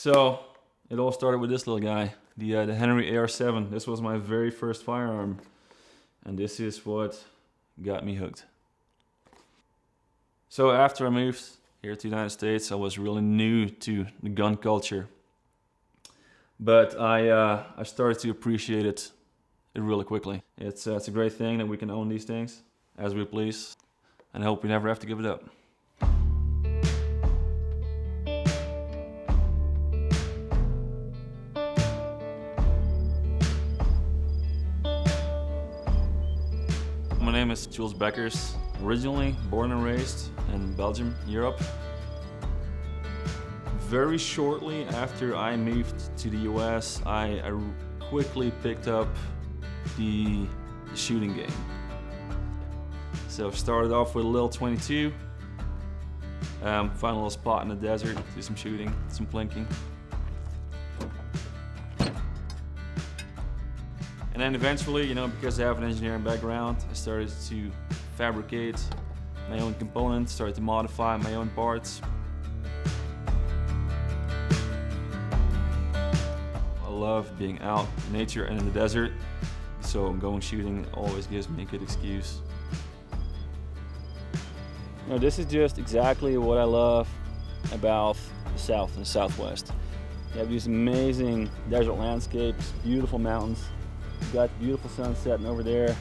So it all started with this little guy, the Henry AR-7. This was my very first firearm, and this is what got me hooked. So after I moved here to the United States, I was really new to the gun culture, but I started to appreciate it really quickly. It's a great thing that we can own these things as we please, and I hope we never have to give it up. My name is Jules Beckers, originally born and raised in Belgium, Europe. Very shortly after I moved to the US, I quickly picked up the shooting game. So I started off with a little 22, found a little spot in the desert, do some shooting, some plinking. And then eventually, you know, because I have an engineering background, I started to fabricate my own components, started to modify my own parts. I love being out in nature and in the desert, so going shooting always gives me a good excuse. You know, this is just exactly what I love about the South and the Southwest. You have these amazing desert landscapes, beautiful mountains. You've got beautiful sun setting over there,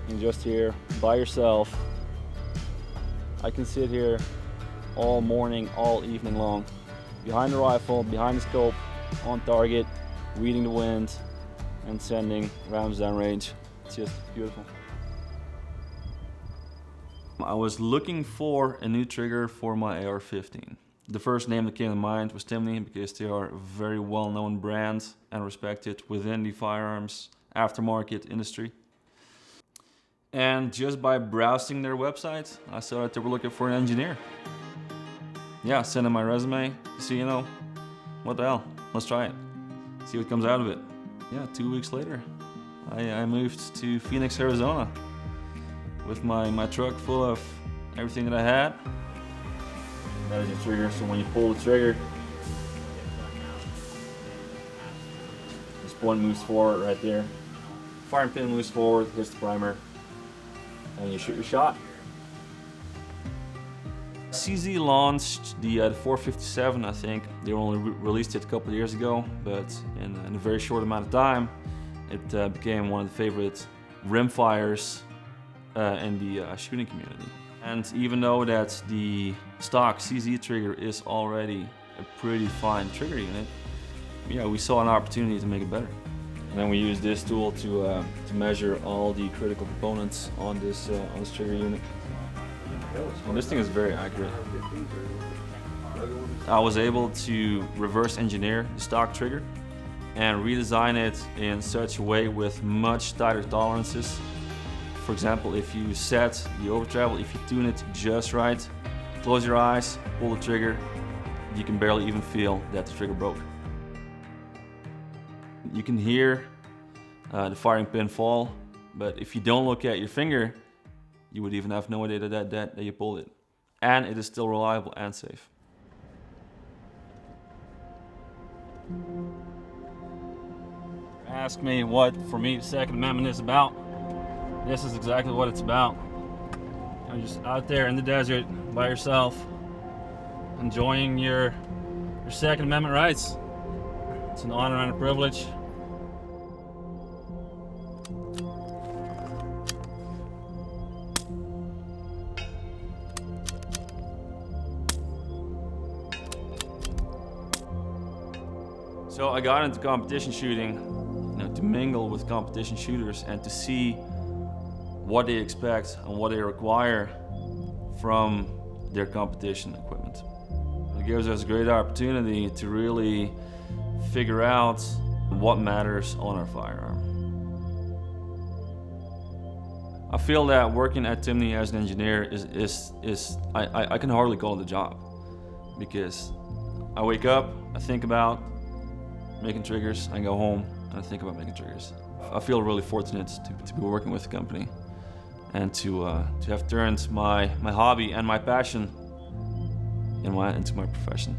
and just here by yourself. I can sit here all morning, all evening long, behind the rifle, behind the scope, on target, reading the wind, and sending rounds down range. It's just beautiful. I was looking for a new trigger for my AR-15. The first name that came to mind was Timney, because they are a very well-known brand and respected within the firearms aftermarket industry. And just by browsing their website, I saw that they were looking for an engineer. Yeah, sent in my resume to see, you know, what the hell, let's try it, see what comes out of it. Yeah, 2 weeks later, I moved to Phoenix, Arizona with my truck full of everything that I had. That is your trigger, so when you pull the trigger, this point moves forward right there. Firing pin moves forward, hits the primer, and you shoot your shot. CZ launched the 457, I think. They only released it a couple of years ago, but in a very short amount of time, it became one of the favorite rimfires in the shooting community. And even though that the stock CZ trigger is already a pretty fine trigger unit, yeah, we saw an opportunity to make it better. And then we used this tool to measure all the critical components on this trigger unit. And this thing is very accurate. I was able to reverse engineer the stock trigger and redesign it in such a way with much tighter tolerances. For example, if you set the over travel, if you tune it just right, close your eyes, pull the trigger, you can barely even feel that the trigger broke. You can hear the firing pin fall, but if you don't look at your finger, you would even have no idea that you pulled it. And it is still reliable and safe. Ask me what, for me, the Second Amendment is about. This is exactly what it's about. You're just out there in the desert by yourself, enjoying your Second Amendment rights. It's an honor and a privilege. So I got into competition shooting, you know, to mingle with competition shooters and to see what they expect and what they require from their competition equipment. It gives us a great opportunity to really figure out what matters on our firearm. I feel that working at Timney as an engineer I can hardly call it a job, because I wake up, I think about making triggers, I go home and I think about making triggers. I feel really fortunate to be working with the company and to have turned my hobby and my passion into my profession.